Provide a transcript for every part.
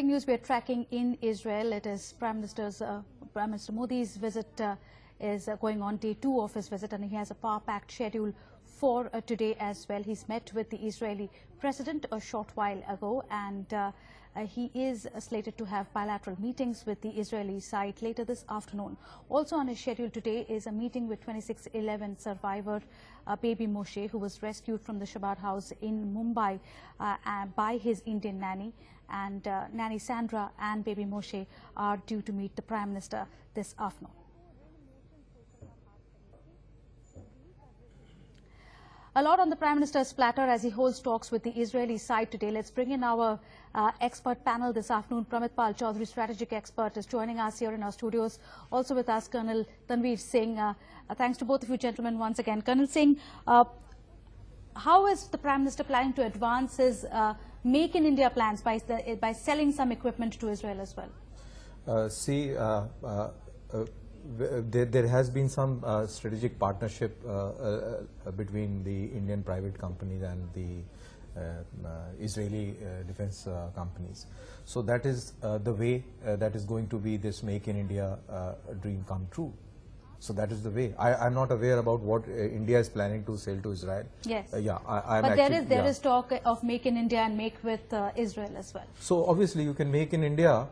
News we are tracking in Israel. It is Prime Minister Modi's visit is going on day 2 of his visit, and he has a power-packed schedule for today as well. He's met with the Israeli President a short while ago, and he is slated to have bilateral meetings with the Israeli side later this afternoon. Also on his schedule today is a meeting with 26/11 survivor baby Moshe, who was rescued from the Shabbat house in Mumbai by his Indian nanny. And nanny Sandra and baby Moshe are due to meet the Prime Minister this afternoon. A lot on the Prime Minister's platter as he holds talks with the Israeli side today. Let's bring in our expert panel this afternoon. Prithipal Chaudhary, strategic expert, is joining us here in our studios. Also with us, Colonel Tanveer Singh. Thanks to both of you gentlemen once again. Colonel Singh, how is the Prime Minister planning to advance his Make in India plans by selling some equipment to Israel as well? There has been some strategic partnership between the Indian private companies and the Israeli defense companies. So that is the way that is going to be this Make in India dream come true. So that is the way. I'm not aware about what India is planning to sell to Israel. Yes. But there is talk of Make in India and Make with Israel as well. So obviously you can make in India,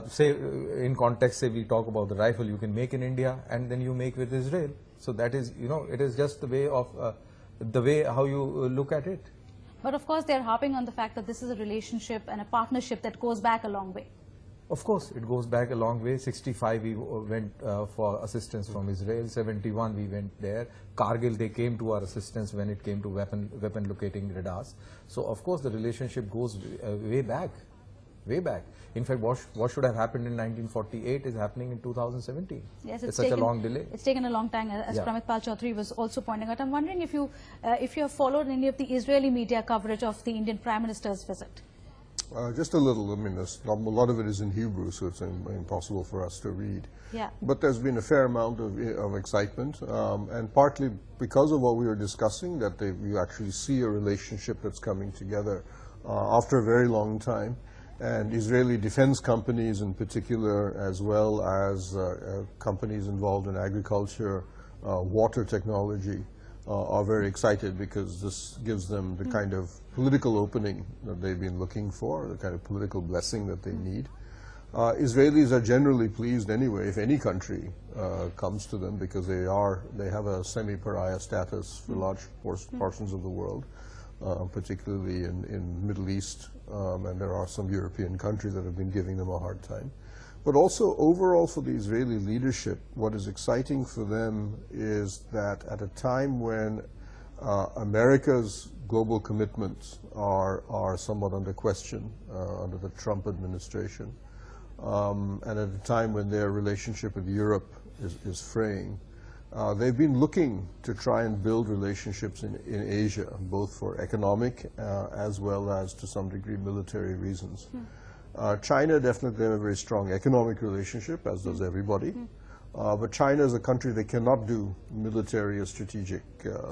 say in context, say we talk about the rifle, you can make in India and then you make with Israel. So that is, it is just the way of, how you look at it. But of course they're harping on the fact that this is a relationship and a partnership that goes back a long way. Of course, it goes back a long way. 65 we went for assistance from Israel. 71 we went there. Kargil, they came to our assistance when it came to weapon locating radars. So of course the relationship goes way back, way back. In fact, what should have happened in 1948 is happening in 2017. Yes, it's such a long delay. It's taken a long time, as Prithipal Chaudhary was also pointing out. I'm wondering if you have followed any of the Israeli media coverage of the Indian Prime Minister's visit. Just a little. I mean, a lot of it is in Hebrew, so it's impossible for us to read. Yeah. But there's been a fair amount of excitement, and partly because of what we were discussing, that you actually see a relationship that's coming together after a very long time. And Israeli defense companies in particular, as well as companies involved in agriculture, water technology, are very excited because this gives them the kind of political opening that they've been looking for, the kind of political blessing that they need. Israelis are generally pleased anyway if any country comes to them, because they have a semi-pariah status for large portions of the world, particularly in Middle East, and there are some European countries that have been giving them a hard time. But also overall for the Israeli leadership, what is exciting for them is that at a time when America's global commitments are somewhat under question under the Trump administration, and at a time when their relationship with Europe is fraying, they've been looking to try and build relationships in Asia, both for economic as well as to some degree military reasons. China definitely have a very strong economic relationship, as does everybody. But China is a country that cannot do military or strategic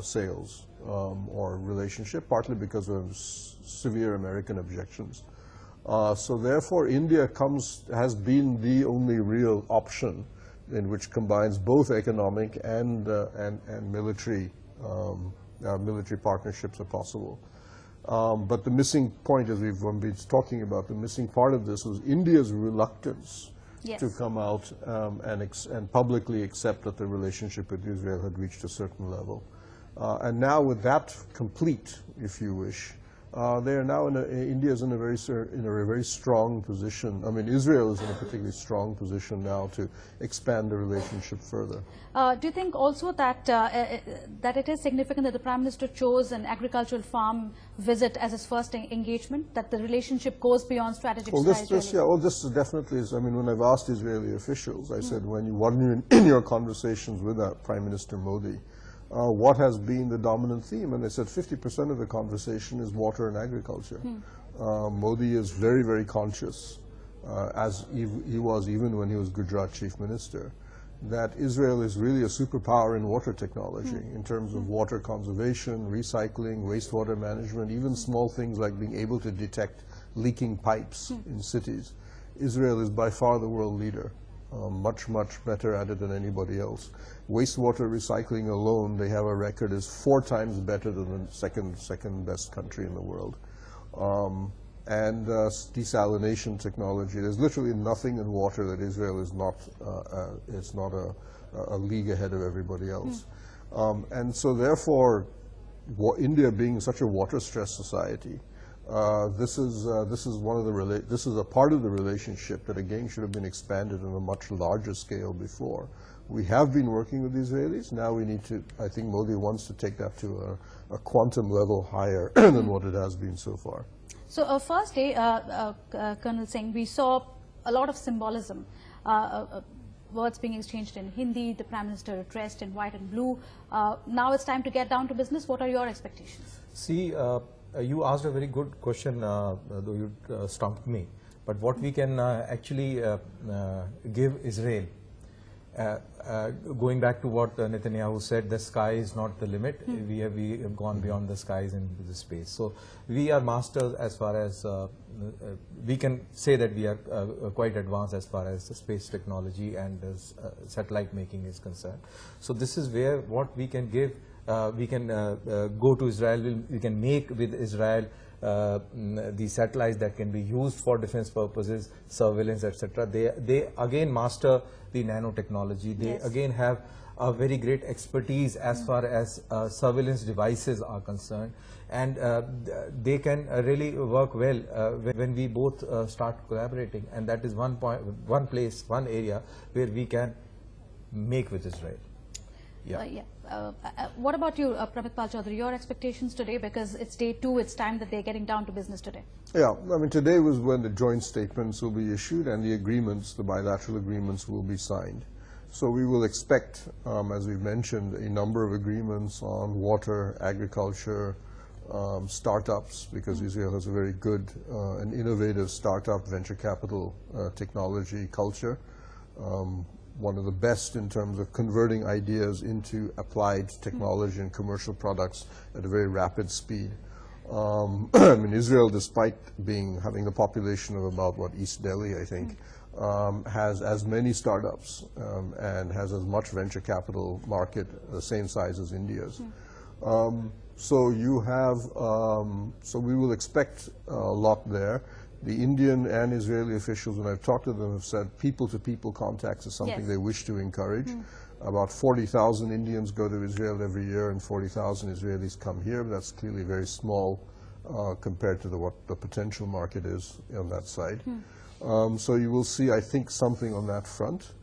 sales or relationship, partly because of severe American objections. So therefore, India has been the only real option in which combines both economic and military partnerships are possible. But the missing point, as we've been talking about, the missing part of this was India's reluctance to come out and publicly accept that the relationship with Israel had reached a certain level. And now with that complete, if you wish, they are now India is in a very strong position. I mean, Israel is in a particularly strong position now to expand the relationship further. Do you think also that that it is significant that the Prime Minister chose an agricultural farm visit as his first engagement, that the relationship goes beyond strategic ties? This definitely is. I mean, when I've asked Israeli officials, I said, when you're in your conversations with Prime Minister Modi, what has been the dominant theme? And they said 50% of the conversation is water and agriculture. Modi is very, very conscious, as he was even when he was Gujarat Chief Minister, that Israel is really a superpower in water technology in terms of water conservation, recycling, wastewater management, even small things like being able to detect leaking pipes in cities. Israel is by far the world leader, much, much better at it than anybody else. Wastewater recycling alone, they have a record, is 4 times better than the second best country in the world. And desalination technology, there's literally nothing in water that Israel is not, a league ahead of everybody else. And so therefore, India being such a water-stressed society, this is a part of the relationship that again should have been expanded on a much larger scale before. We have been working with the Israelis. Now we need to, I think Modi wants to take that to a quantum level higher than what it has been so far. So first day, Colonel Singh, we saw a lot of symbolism. Words being exchanged in Hindi, the Prime Minister addressed in white and blue. Now it's time to get down to business. What are your expectations? See, you asked a very good question, though you stumped me. But what we can actually give Israel, going back to what Netanyahu said, the sky is not the limit. We have gone beyond the skies into the space. So we are masters as far as we can say that we are quite advanced as far as space technology and satellite making is concerned. So this is where what we can give. We can go to Israel. We can make with Israel the satellites that can be used for defense purposes, surveillance, etc. They again master the nanotechnology. They again have a very great expertise as far as surveillance devices are concerned, and they can really work well when we both start collaborating. And that is one area where we can make with Israel. What about you, Pramit Pal Chaudhary, your expectations today, because it's day 2, it's time that they're getting down to business today? Yeah, I mean, today was when the joint statements will be issued and the agreements, the bilateral agreements will be signed. So we will expect, as we've mentioned, a number of agreements on water, agriculture, startups, because Israel has a very good and innovative startup venture capital technology culture. One of the best in terms of converting ideas into applied technology and commercial products at a very rapid speed. I mean, Israel, despite having the population of about, East Delhi, I think, has as many startups and has as much venture capital market, the same size as India's. So you have, so we will expect a lot there. The Indian and Israeli officials, when I've talked to them, have said people-to-people contacts is something they wish to encourage. About 40,000 Indians go to Israel every year and 40,000 Israelis come here. That's clearly very small compared to what the potential market is on that side. So you will see, I think, something on that front.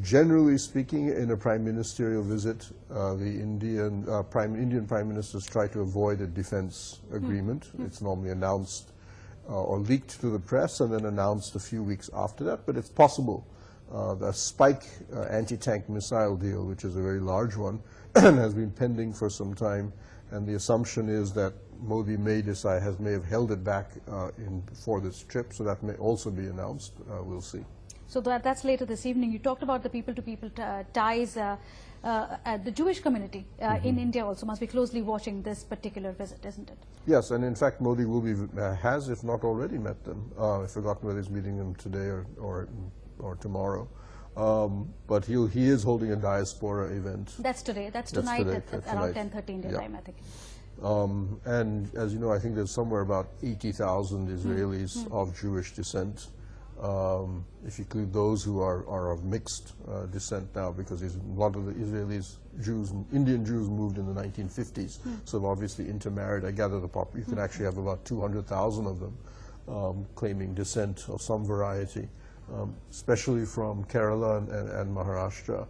Generally speaking, in a prime ministerial visit, the Indian prime ministers try to avoid a defense agreement. It's normally announced or leaked to the press and then announced a few weeks after that, but it's possible. The Spike anti-tank missile deal, which is a very large one, has been pending for some time, and the assumption is that Modi may have held it back for this trip, so that may also be announced. We'll see. So that's later this evening. You talked about the people-to-people ties. The Jewish community in India also must be closely watching this particular visit, isn't it? Yes, and in fact, Modi will be has, if not already, met them. I've forgotten whether he's meeting them today or tomorrow. But he is holding a diaspora event. That's today. That's tonight at around 10:30 Indian time, I think. And as you know, I think there's somewhere about 80,000 Israelis of Jewish descent. If you include those who are of mixed descent now, because a lot of the Indian Jews moved in the 1950s, so they've obviously intermarried. I gather you can actually have about 200,000 of them claiming descent of some variety, especially from Kerala and Maharashtra.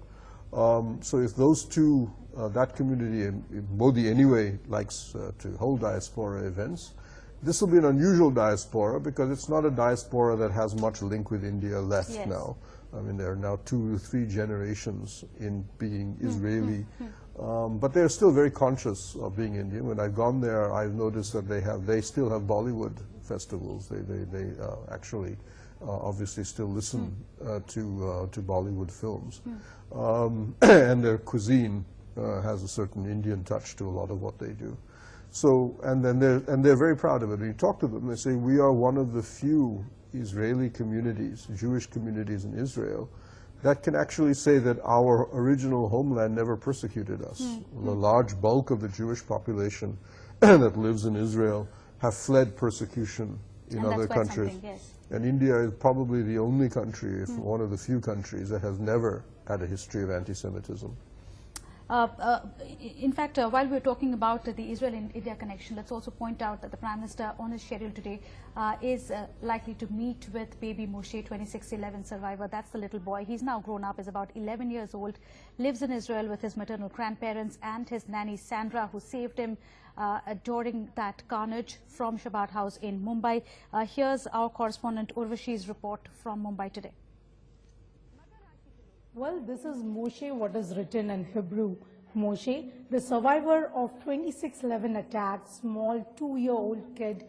So if those two, that community, and Modi anyway likes to hold diaspora events, this will be an unusual diaspora because it's not a diaspora that has much link with India left now. I mean, there are now 2 to 3 generations in being Israeli, but they're still very conscious of being Indian. When I've gone there, I've noticed that they still have Bollywood festivals. They actually obviously still listen to Bollywood films, and their cuisine has a certain Indian touch to a lot of what they do. So, and they're very proud of it. When you talk to them, they say, we are one of the few Israeli communities, Jewish communities in Israel, that can actually say that our original homeland never persecuted us. The large bulk of the Jewish population that lives in Israel have fled persecution in other countries. Yes. And India is probably the only country, if one of the few countries, that has never had a history of anti-Semitism. In fact, while we're talking about the Israel-India connection, let's also point out that the Prime Minister on his schedule today is likely to meet with baby Moshe, 26/11 survivor. That's the little boy. He's now grown up, is about 11 years old, lives in Israel with his maternal grandparents and his nanny Sandra, who saved him during that carnage from Shabbat House in Mumbai. Here's our correspondent Urvashi's report from Mumbai today. Well, this is Moshe, what is written in Hebrew. Moshe, the survivor of 26/11 attack, small 2-year-old kid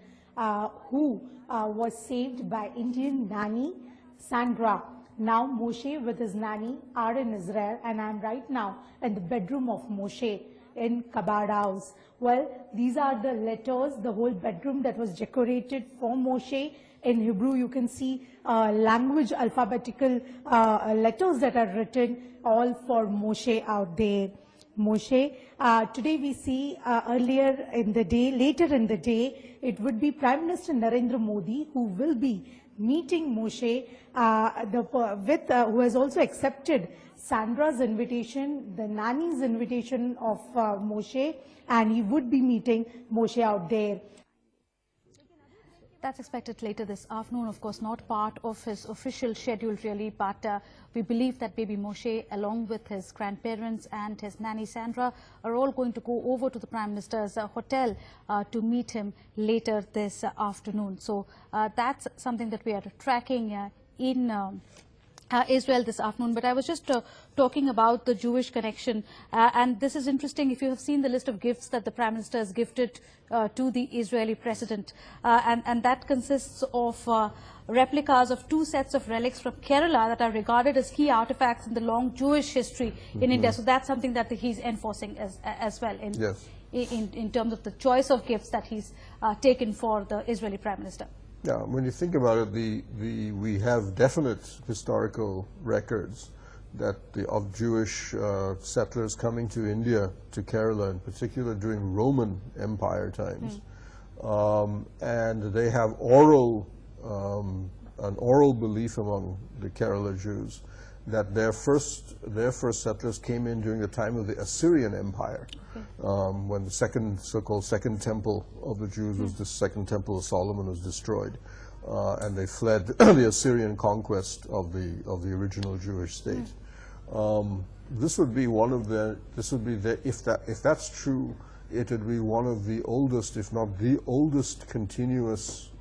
who was saved by Indian nanny Sandra. Now Moshe with his nanny are in Israel, and I'm right now in the bedroom of Moshe in Kabad House. Well, these are the letters, the whole bedroom that was decorated for Moshe. In Hebrew, you can see language, alphabetical letters that are written, all for Moshe out there. Moshe, today we see earlier in the day, later in the day, it would be Prime Minister Narendra Modi who will be meeting Moshe, who has also accepted Sandra's invitation, the nanny's invitation of Moshe, and he would be meeting Moshe out there. That's expected later this afternoon, of course, not part of his official schedule really, but we believe that baby Moshe, along with his grandparents and his nanny Sandra, are all going to go over to the Prime Minister's hotel to meet him later this afternoon. So that's something that we are tracking in Israel this afternoon. But I was just talking about the Jewish connection, and this is interesting. If you have seen the list of gifts that the Prime Minister has gifted to the Israeli President, and that consists of replicas of 2 sets of relics from Kerala that are regarded as key artifacts in the long Jewish history in India. So that's something that he's enforcing as well in terms of the choice of gifts that he's taken for the Israeli Prime Minister. Yeah, when you think about it, we have definite historical records of Jewish settlers coming to India, to Kerala in particular, during Roman Empire times. And they have an oral belief among the Kerala Jews that their first settlers came in during the time of the Assyrian Empire, when the so-called second temple of the Jews was the second temple of Solomon was destroyed, and they fled the Assyrian conquest of the original Jewish state. This would be one of the. If that's true, it would be one of the oldest, if not the oldest, continuous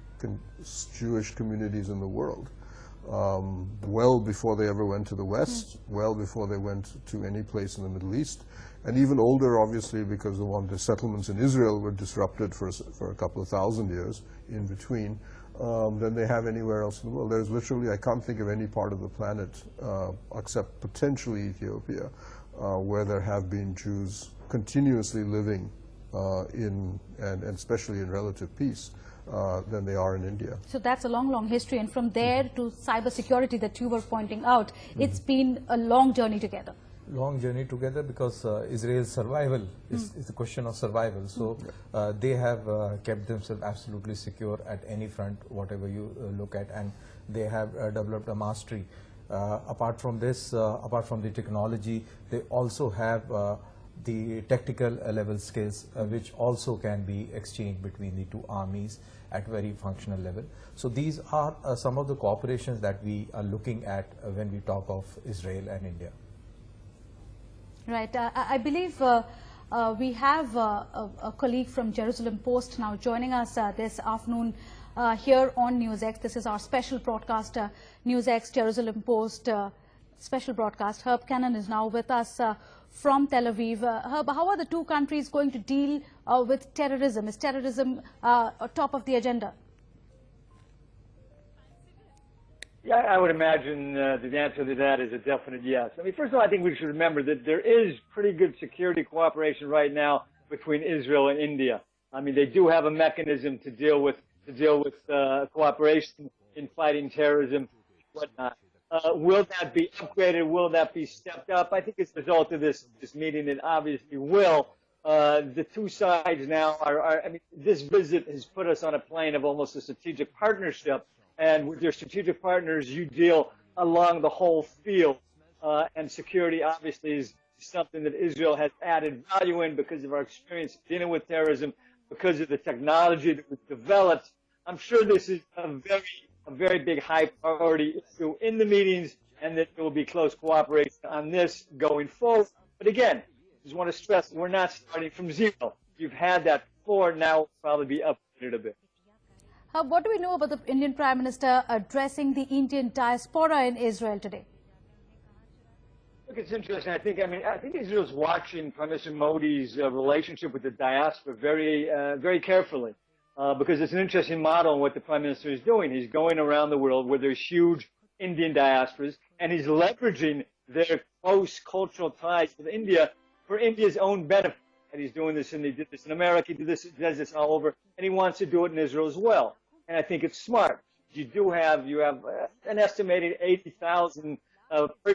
Jewish communities in the world. Well before they ever went to the West, well before they went to any place in the Middle East, and even older, obviously, because the settlements in Israel were disrupted for a couple of thousand years in between, than they have anywhere else in the world. There's literally, I can't think of any part of the planet, except potentially Ethiopia, where there have been Jews continuously living and especially in relative peace. Than they are in India. So that's a long, long history, and from there to cybersecurity that you were pointing out, it's been a long journey together. Long journey together because Israel's survival is a question of survival. So they have kept themselves absolutely secure at any front, whatever you look at, and they have developed a mastery. Apart from this, apart from the technology, they also have the tactical level skills, which also can be exchanged between the two armies at very functional level. So these are some of the cooperations that we are looking at when we talk of Israel and India. Right. I believe we have a colleague from Jerusalem Post now joining us this afternoon here on NewsX. This is our special broadcast, NewsX Jerusalem Post special broadcast. Herb Cannon is now with us from Tel Aviv. Herb, how are the two countries going to deal with terrorism? Is terrorism top of the agenda? Yeah, I would imagine the answer to that is a definite yes. I mean, first of all, I think we should remember that there is pretty good security cooperation right now between Israel and India. I mean, they do have a mechanism to deal with cooperation in fighting terrorism, whatnot. Will that be upgraded? Will that be stepped up? I think as a result of this meeting, it obviously will. The two sides now I mean, this visit has put us on a plane of almost a strategic partnership. And with your strategic partners, you deal along the whole field. And security obviously is something that Israel has added value in because of our experience dealing with terrorism, because of the technology that we've developed. I'm sure this is a very big high priority issue in the meetings, and that there will be close cooperation on this going forward. But again, just want to stress, we're not starting from zero. You've had that before, now it'll probably be updated a bit. What do we know about the Indian Prime Minister addressing the Indian diaspora in Israel today? Look, it's interesting. I think Israel's watching Prime Minister Modi's relationship with the diaspora very carefully, because it's an interesting model in what the Prime Minister is doing. He's going around the world where there's huge Indian diasporas, and he's leveraging their close cultural ties with India for India's own benefit. And he's doing this, and he did this in America, he does this all over, and he wants to do it in Israel as well. And I think it's smart. You have an estimated 80,000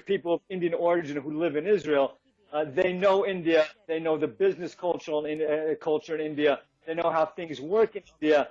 people of Indian origin who live in Israel. They know India. They know the business culture in India. They know how things work in India.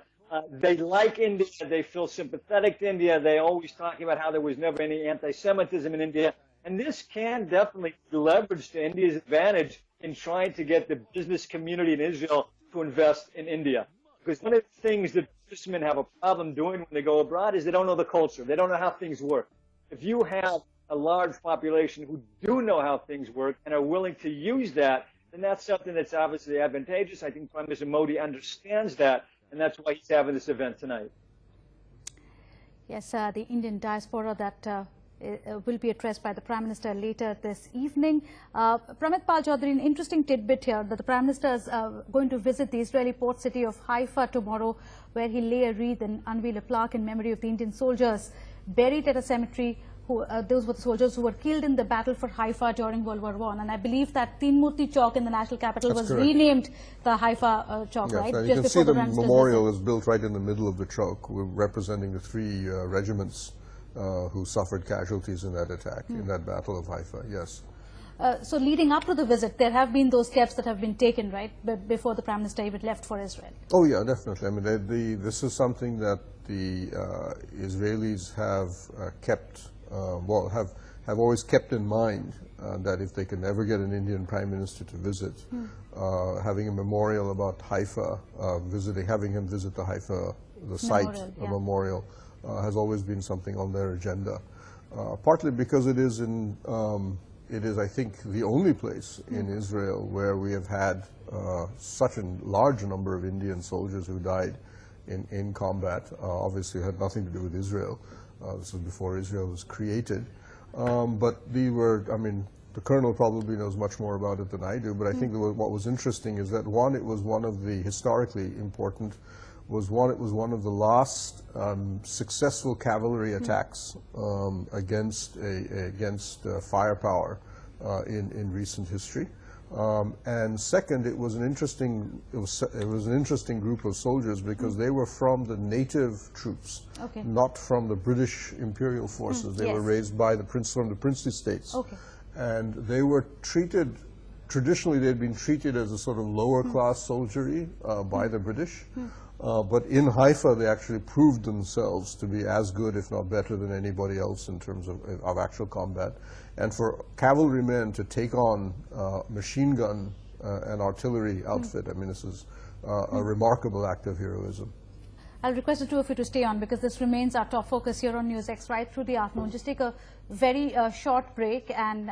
They like India. They feel sympathetic to India. They're always talking about how there was never any anti-Semitism in India. And this can definitely be leveraged to India's advantage in trying to get the business community in Israel to invest in India. Because one of the things that businessmen have a problem doing when they go abroad is they don't know the culture. They don't know how things work. If you have a large population who do know how things work and are willing to use that, then that's something that's obviously advantageous. I think Prime Minister Modi understands that, and that's why he's having this event tonight. Yes, the Indian diaspora that will be addressed by the Prime Minister later this evening. Pramit Pal Chaudhary, an interesting tidbit here that the Prime Minister is going to visit the Israeli port city of Haifa tomorrow, where he'll lay a wreath and unveil a plaque in memory of the Indian soldiers buried at a cemetery. Those were the soldiers who were killed in the battle for Haifa during World War I. And I believe that Teen Murti Chowk in the national capital was renamed the Haifa Chowk, yes, right? You can see the memorial is built right in the middle of the chowk, representing the three regiments who suffered casualties in that attack, in that battle of Haifa, yes. So leading up to the visit, there have been those steps that have been taken, right, before the Prime Minister even left for Israel? Oh, yeah, definitely. I mean, this is something that the Israelis have kept, have always kept in mind, that if they can ever get an Indian Prime Minister to visit, having a memorial about Haifa, having him visit the Haifa, the site, a memorial, has always been something on their agenda. Partly because it is, I think, the only place in Israel where we have had such a large number of Indian soldiers who died in combat. Obviously, it had nothing to do with Israel. This was before Israel was created. But the Colonel probably knows much more about it than I do, but I think what was interesting is that, it was one of the historically important, it was one of the last successful cavalry attacks against firepower in recent history. And second, it was an interesting group of soldiers because they were from the native troops, not from the British imperial forces. They were raised by from the princely states, and they were treated. Traditionally, they had been treated as a sort of lower class soldiery by the British. But in Haifa, they actually proved themselves to be as good, if not better, than anybody else in terms of actual combat. And for cavalrymen to take on machine gun and artillery outfit, I mean, this is a remarkable act of heroism. I'll request the two of you to stay on because this remains our top focus here on NewsX right through the afternoon. Just take a very short break and